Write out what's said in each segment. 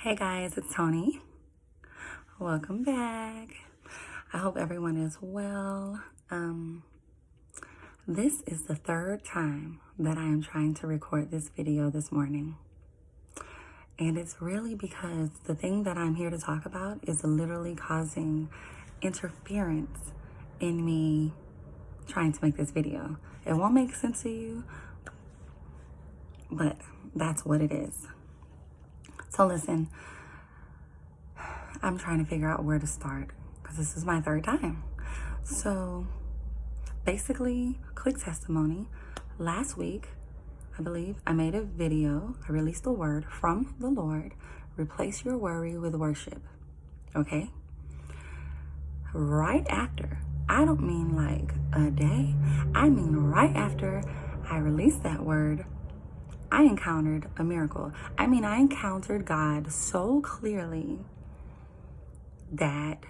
Hey guys, it's Tony. Welcome back. I hope everyone is well. This is the third time that I am trying to record this video this morning. And it's really because the thing that I'm here to talk about is literally causing interference in me trying to make this video. It won't make sense to you, but that's what it is. So listen, I'm trying to figure out where to start because this is my third time. So basically, quick testimony. Last week, I believe, I made a video. I released a word from the Lord. Replace your worry with worship. Okay? Right after, I don't mean like a day. I mean right after I released that word, I encountered a miracle. I encountered God so clearly that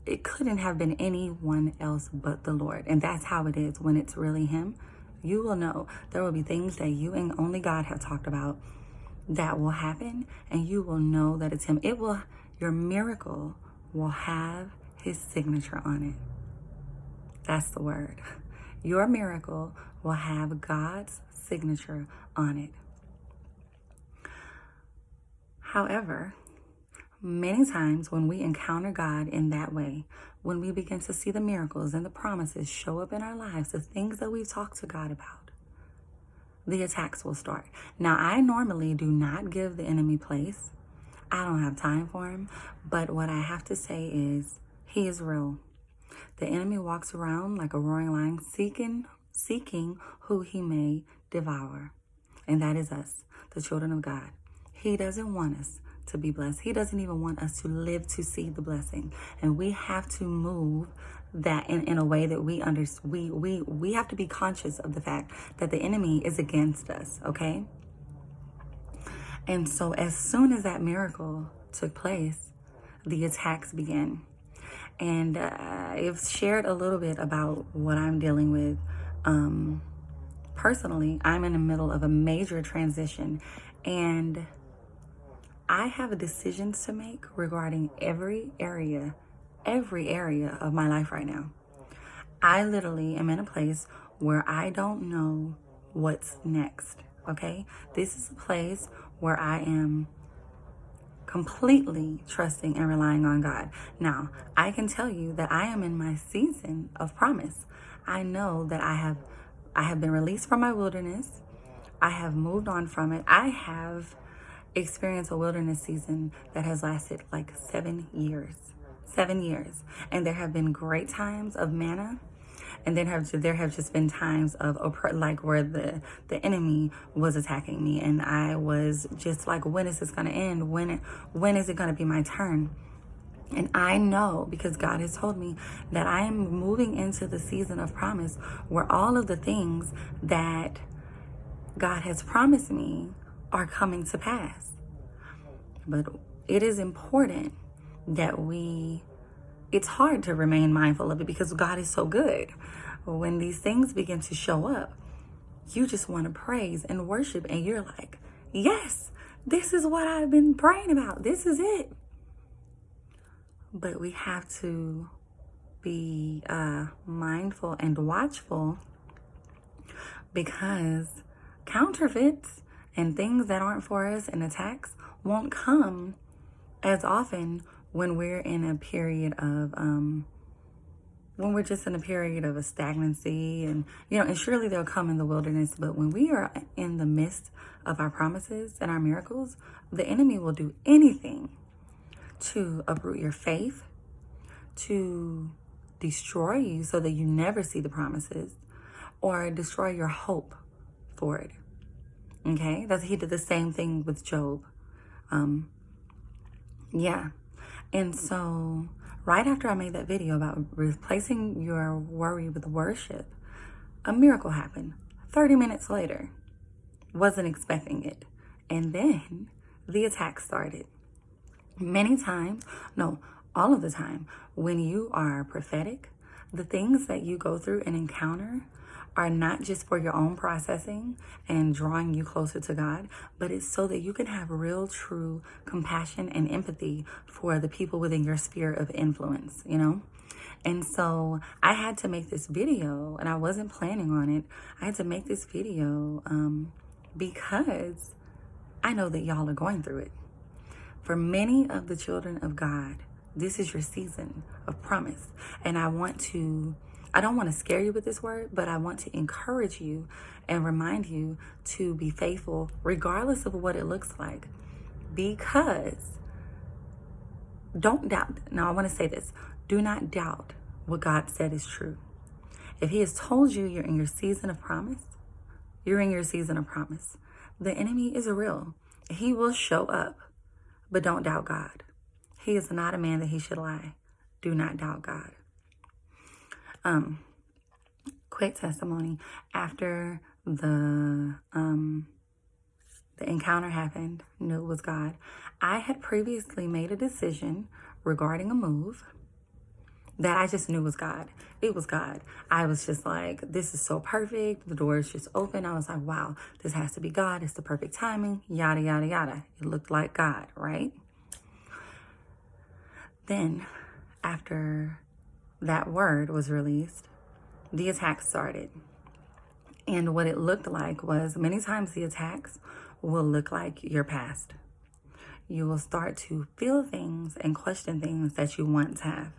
it couldn't have been anyone else but the Lord. And that's how it is when it's really Him. You will know there will be things that you and only God have talked about that will happen, and you will know that it's Him. Your miracle will have His signature on it. That's the word. Your miracle will have God's signature on it. However, many times when we encounter God in that way, when we begin to see the miracles and the promises show up in our lives, the things that we've talked to God about, the attacks will start. Now, I normally do not give the enemy place. I don't have time for him. But what I have to say is, he is real. The enemy walks around like a roaring lion, seeking who he may devour. And that is us, the children of God. He doesn't want us to be blessed. He doesn't even want us to live to see the blessing. And we have to move that in a way that we have to be conscious of the fact that the enemy is against us, okay? And so as soon as that miracle took place, the attacks began. And I've shared a little bit about what I'm dealing with. Personally, I'm in the middle of a major transition, and I have decisions to make regarding every area of my life right now. I literally am in a place where I don't know what's next, okay? This is a place where I am completely trusting and relying on God. Now, I can tell you that I am in my season of promise. I know that I have been released from my wilderness. I have moved on from it. I have experienced a wilderness season that has lasted like 7 years. 7 years. And there have been great times of manna. And then there have just been times of like where the enemy was attacking me, and I was just like, when is this going to end? When is it going to be my turn? And I know, because God has told me, that I am moving into the season of promise where all of the things that God has promised me are coming to pass. But it is important that it's hard to remain mindful of it because God is so good. When these things begin to show up, you just want to praise and worship, and you're like, yes, this is what I've been praying about. This is it. But we have to be mindful and watchful, because counterfeits and things that aren't for us and attacks won't come as often when we're in a period of when we're just in a period of a stagnancy, and and surely they'll come in the wilderness. But when we are in the midst of our promises and our miracles, the enemy will do anything to uproot your faith, to destroy you so that you never see the promises, or destroy your hope for it. Okay? He did the same thing with Job. Yeah. And so right after I made that video about replacing your worry with worship, a miracle happened. 30 minutes later. Wasn't expecting it. And then the attack started. All of the time, when you are prophetic, the things that you go through and encounter are not just for your own processing and drawing you closer to God, but it's so that you can have real, true compassion and empathy for the people within your sphere of influence, you know? And so I had to make this video, and I wasn't planning on it. I had to make this video because I know that y'all are going through it. For many of the children of God, this is your season of promise. And I don't want to scare you with this word, but I want to encourage you and remind you to be faithful regardless of what it looks like. Because don't doubt. Now, I want to say this. Do not doubt what God said is true. If he has told you you're in your season of promise, you're in your season of promise. The enemy is real. He will show up, but don't doubt God. He is not a man that he should lie. Do not doubt God. Quick testimony. After the encounter happened, knew it was God. I had previously made a decision regarding a move that I just knew was God. It was God. I was just like, this is so perfect. The door is just open. I was like, wow, this has to be God. It's the perfect timing. Yada, yada, yada. It looked like God, right? Then, after that word was released, the attack started. And what it looked like was, many times the attacks will look like your past. You will start to feel things and question things that you once have.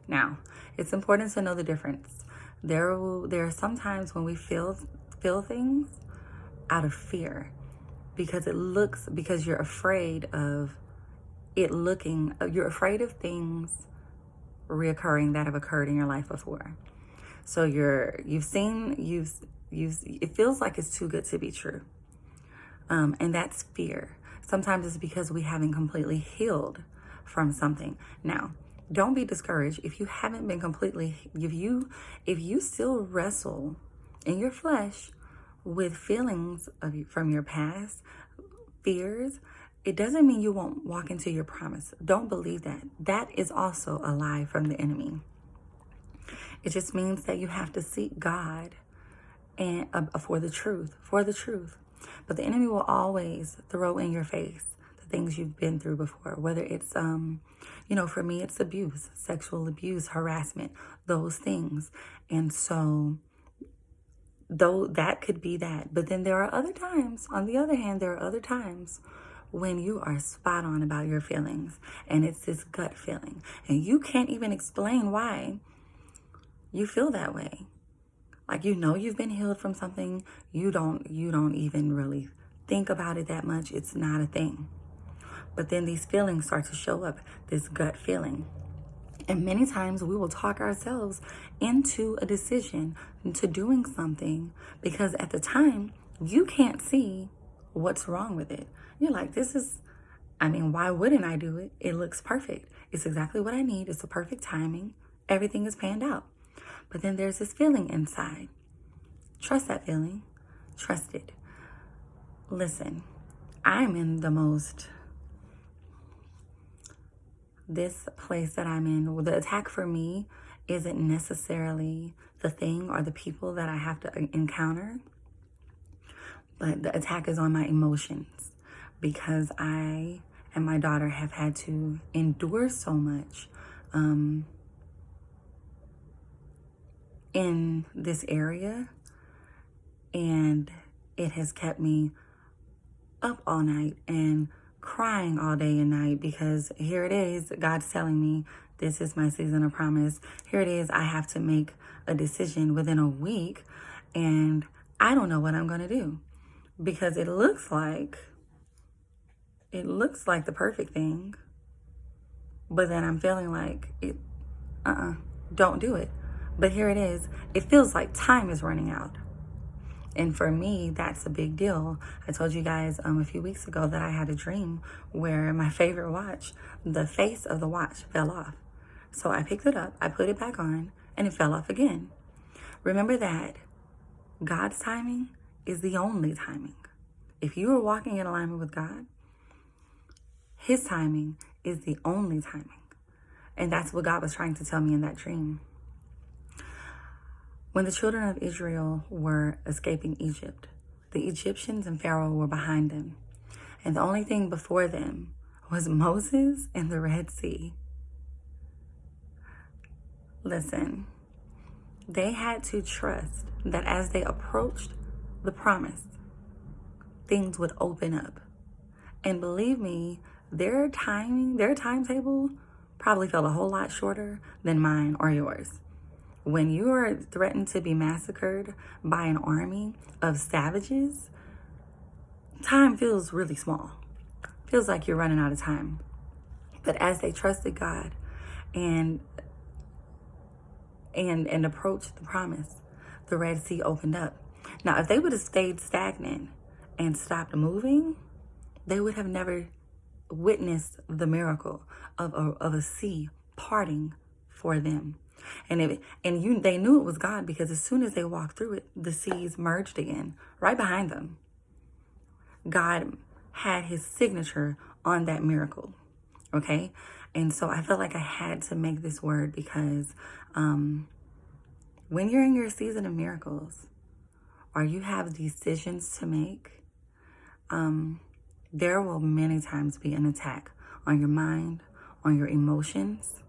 Now, it's important to know the difference. There are some times when we feel things out of fear because you're afraid of you're afraid of things reoccurring that have occurred in your life before. So it feels like it's too good to be true. And that's fear. Sometimes it's because we haven't completely healed from something. Now, don't be discouraged if you haven't been completely, if you still wrestle in your flesh with feelings from your past, fears, it doesn't mean you won't walk into your promise. Don't believe that. That is also a lie from the enemy. It just means that you have to seek God and for the truth. But the enemy will always throw in your face the things you've been through before, whether it's, for me, it's abuse, sexual abuse, harassment, those things. And so though that could be that. But then there are other times, on the other hand, there are other times when you are spot on about your feelings, and it's this gut feeling, and you can't even explain why you feel that way. Like, you've been healed from something, you don't even really think about it that much. It's not a thing. But then these feelings start to show up, this gut feeling. And many times we will talk ourselves into a decision, into doing something, because at the time you can't see what's wrong with it. You're like, why wouldn't I do it? It looks perfect. It's exactly what I need. It's the perfect timing. Everything is panned out. But then there's this feeling inside. Trust that feeling. Trust it. Listen, I'm in this place that I'm in. The attack for me isn't necessarily the thing or the people that I have to encounter, but the attack is on my emotions, because I and my daughter have had to endure so much in this area, and it has kept me up all night and crying all day and night, because here it is, God's telling me this is my season of promise. Here it is, I have to make a decision within a week, and I don't know what I'm going to do, because it looks like the perfect thing, but then I'm feeling like don't do it. But here it is, it feels like time is running out. And for me, that's a big deal. I told you guys a few weeks ago that I had a dream where my favorite watch, the face of the watch fell off. So I picked it up, I put it back on, and it fell off again. Remember that God's timing is the only timing. If you are walking in alignment with God, His timing is the only timing. And that's what God was trying to tell me in that dream. When the children of Israel were escaping Egypt, the Egyptians and Pharaoh were behind them. And the only thing before them was Moses and the Red Sea. Listen, they had to trust that as they approached the promise, things would open up. And believe me, their timetable probably felt a whole lot shorter than mine or yours. When you are threatened to be massacred by an army of savages, time feels really small. Feels like you're running out of time. But as they trusted God and approached the promise, the Red Sea opened up. Now, if they would have stayed stagnant and stopped moving, they would have never witnessed the miracle of a sea parting for them. And they knew it was God, because as soon as they walked through it, the seas merged again right behind them. God had his signature on that miracle. Okay? And so I felt like I had to make this word, because when you're in your season of miracles, or you have decisions to make, there will many times be an attack on your mind, on your emotions.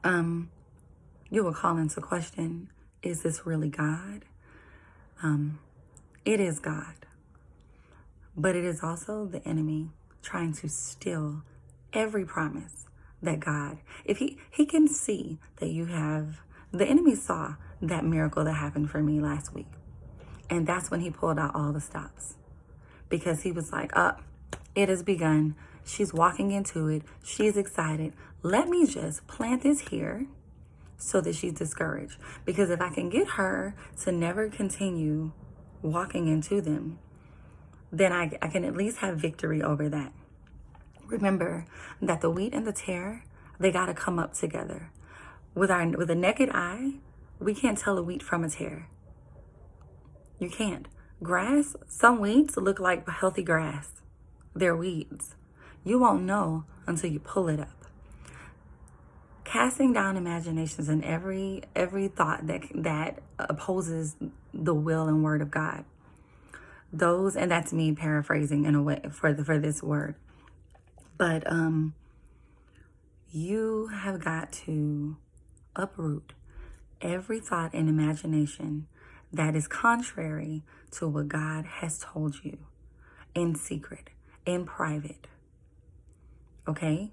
You will call into question, is this really God? It is God. But it is also the enemy trying to steal every promise that God, if he can see that you have, the enemy saw that miracle that happened for me last week. And that's when he pulled out all the stops, because he was like, it has begun. She's walking into it. She's excited. Let me just plant this here so that she's discouraged. Because if I can get her to never continue walking into them, then I can at least have victory over that. Remember that the wheat and the tare, they got to come up together. With a naked eye, we can't tell a wheat from a tare. You can't. Grass, some weeds look like healthy grass. They're weeds. You won't know until you pull it up. Casting down imaginations and every thought that opposes the will and word of God. Those, and that's me paraphrasing in a way for this word. But you have got to uproot every thought and imagination that is contrary to what God has told you in secret, in private. Okay?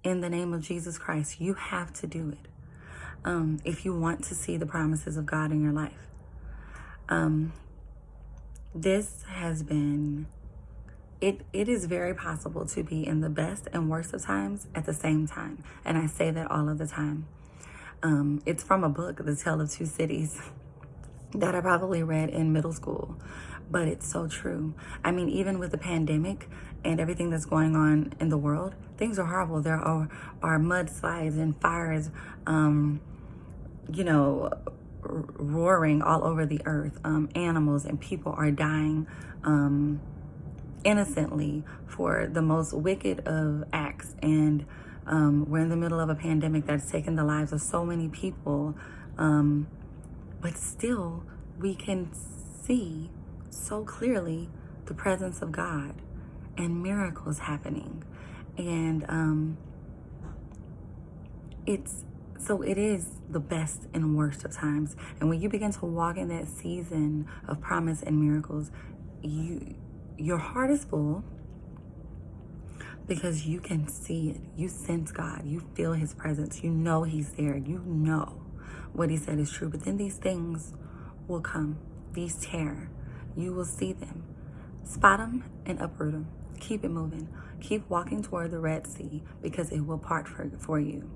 In the name of Jesus Christ, you have to do it. If you want to see the promises of God in your life. This has been, it is very possible to be in the best and worst of times at the same time. And I say that all of the time. It's from a book, The Tale of Two Cities, that I probably read in middle school. But it's so true. I mean, even with the pandemic and everything that's going on in the world, things are horrible. There are mudslides and fires, roaring all over the earth. Animals and people are dying innocently for the most wicked of acts. And we're in the middle of a pandemic that's taken the lives of so many people. But still, we can see so clearly the presence of God and miracles happening. And it is the best and worst of times. And when you begin to walk in that season of promise and miracles, your heart is full, because you can see it. You sense God. You feel his presence. You know he's there. You know what he said is true. But then these things will come. These tear. You will see them. Spot them and uproot them. Keep it moving. Keep walking toward the Red Sea, because it will part for you.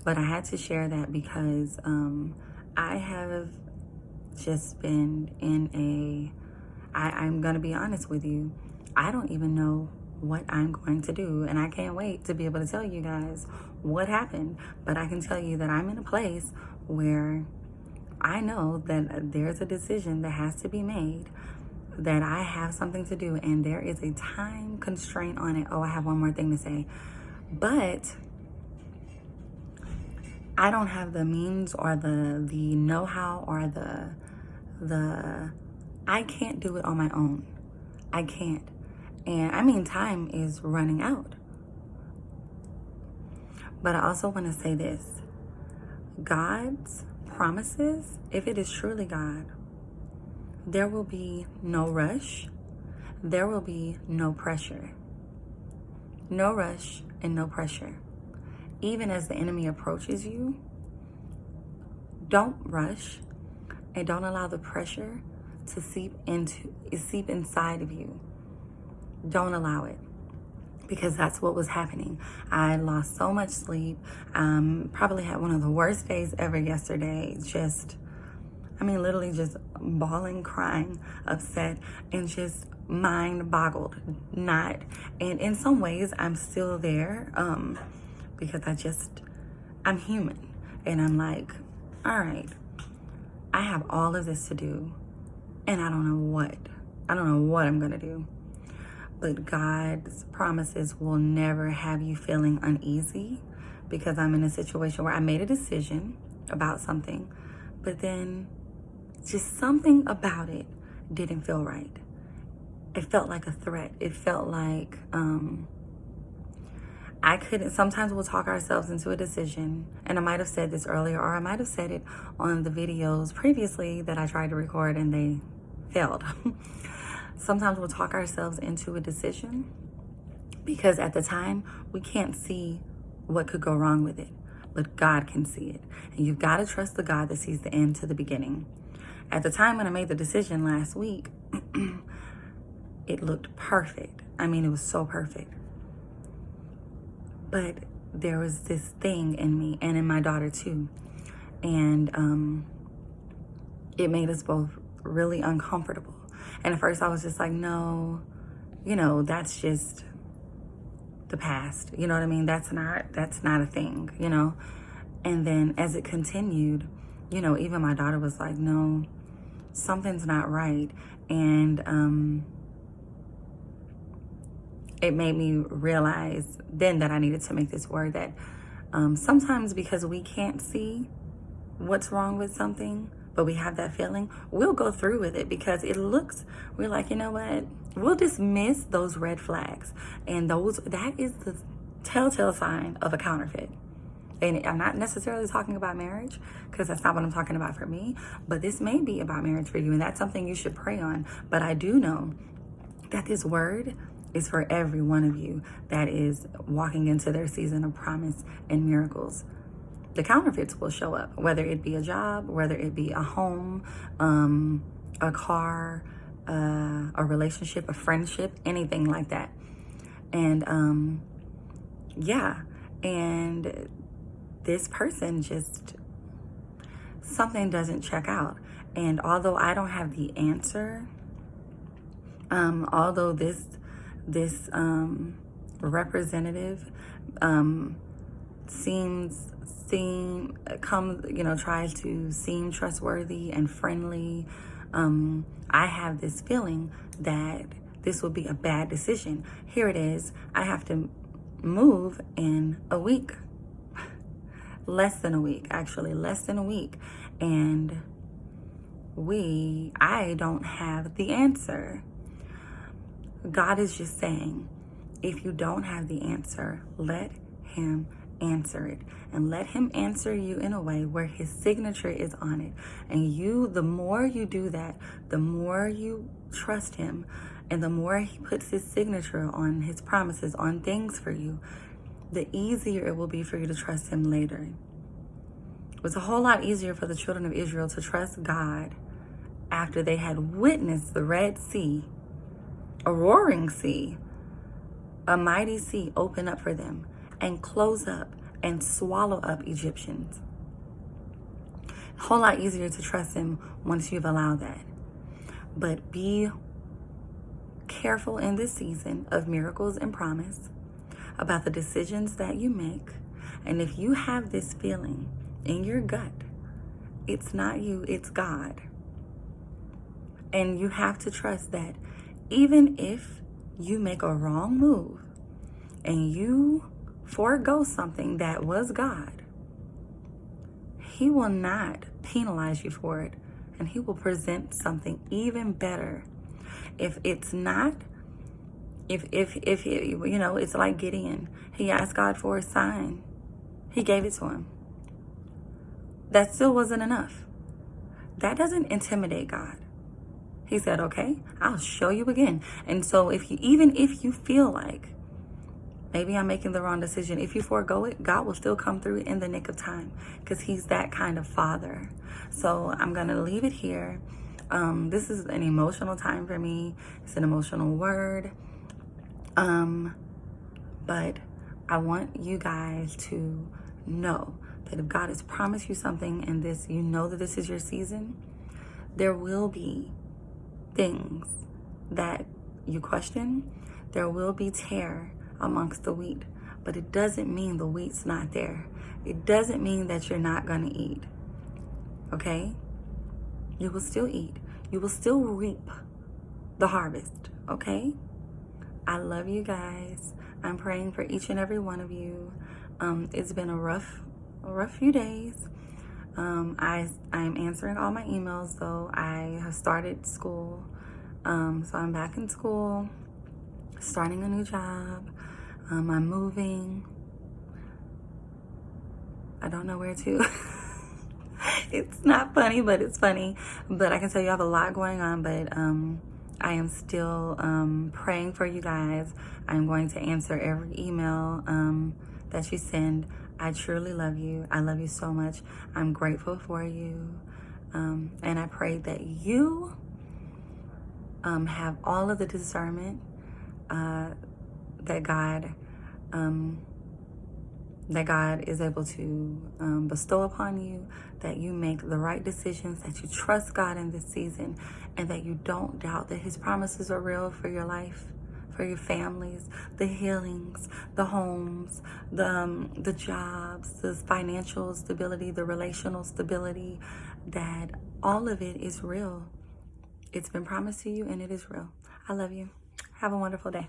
But I had to share that because I have just been in I'm going to be honest with you. I don't even know what I'm going to do. And I can't wait to be able to tell you guys what happened. But I can tell you that I'm in a place where I know that there's a decision that has to be made, that I have something to do, and there is a time constraint on it. Oh, I have one more thing to say. But I don't have the means or the know-how or I can't do it on my own. I can't. And I mean, time is running out. But I also want to say this. God's promises, if it is truly God, there will be no rush. There will be no pressure. No rush and no pressure. Even as the enemy approaches you, don't rush and don't allow the pressure to seep inside of you. Don't allow it, because that's what was happening. I lost so much sleep. Probably had one of the worst days ever yesterday. Literally just bawling, crying, upset, and just mind boggled. And in some ways, I'm still there because I'm human. And I'm like, all right, I have all of this to do, and I don't know what I'm going to do. But God's promises will never have you feeling uneasy, because I'm in a situation where I made a decision about something, but then just something about it didn't feel right. It felt like a threat. It felt like sometimes we'll talk ourselves into a decision, and I might have said this earlier, or I might have said it on the videos previously that I tried to record and they failed. Sometimes we'll talk ourselves into a decision because at the time we can't see what could go wrong with it, but God can see it. And you've got to trust the God that sees the end to the beginning. At the time when I made the decision last week, it looked perfect. It was so perfect. But there was this thing in me and in my daughter too. And it made us both really uncomfortable. And at first I was just like, no, that's just the past. You know what I mean? That's not a thing, And then as it continued, even my daughter was like, no, something's not right. And it made me realize then that I needed to make this word that sometimes, because we can't see what's wrong with something, but we have that feeling, we'll go through with it because we're like, you know what? We'll dismiss those red flags. And that is the telltale sign of a counterfeit. And I'm not necessarily talking about marriage, because that's not what I'm talking about for me, but this may be about marriage for you, and that's something you should pray on. But I do know that this word is for every one of you that is walking into their season of promise and miracles. The counterfeits will show up, whether it be a job, whether it be a home, a car, a relationship, a friendship, anything like that. And and this person something doesn't check out. And although I don't have the answer, although this representative tries to seem trustworthy and friendly, I have this feeling that this will be a bad decision. Here it is. I have to move in a week. Less than a week. And I don't have the answer. God is just saying, if you don't have the answer, let him answer it, and let him answer you in a way where his signature is on it. And the more you do that, the more you trust him, and the more he puts his signature on his promises, on things for you, the easier it will be for you to trust him later. It was a whole lot easier for the children of Israel to trust God after they had witnessed the Red Sea, a roaring sea, a mighty sea open up for them and close up and swallow up Egyptians. A whole lot easier to trust him once you've allowed that. But be careful in this season of miracles and promise about the decisions that you make. And if you have this feeling in your gut, it's not you, it's God. And you have to trust that even if you make a wrong move and you forego something that was God, He will not penalize you for it, and he will present something even better. If it's not, if you know, it's like Gideon. He asked God for a sign. He gave it to him. That still wasn't enough. That doesn't intimidate God. He said, okay, I'll show you again. And so even if you feel like maybe I'm making the wrong decision, if you forego it, God will still come through in the nick of time, because he's that kind of father. So I'm going to leave it here. This is an emotional time for me. It's an emotional word. But I want you guys to know that if God has promised you something in this, you know that this is your season, there will be things that you question. There will be tear amongst the wheat, but it doesn't mean the wheat's not there. It doesn't mean that you're not going to eat. Okay? You will still eat. You will still reap the harvest. Okay? I love you guys. I'm praying for each and every one of you. It's been a rough few days. I'm answering all my emails, though. I have started school. So I'm back in school, starting a new job. I'm moving. I don't know where to. It's not funny, but it's funny. But I can tell you I have a lot going on, but I am still praying for you guys. I'm going to answer every email that you send. I truly love you. I love you so much. I'm grateful for you. And I pray that you have all of the discernment that God is able to bestow upon you, that you make the right decisions, that you trust God in this season, and that you don't doubt that his promises are real for your life, for your families, the healings, the homes, the jobs, the financial stability, the relational stability, that all of it is real. It's been promised to you and it is real. I love you. Have a wonderful day.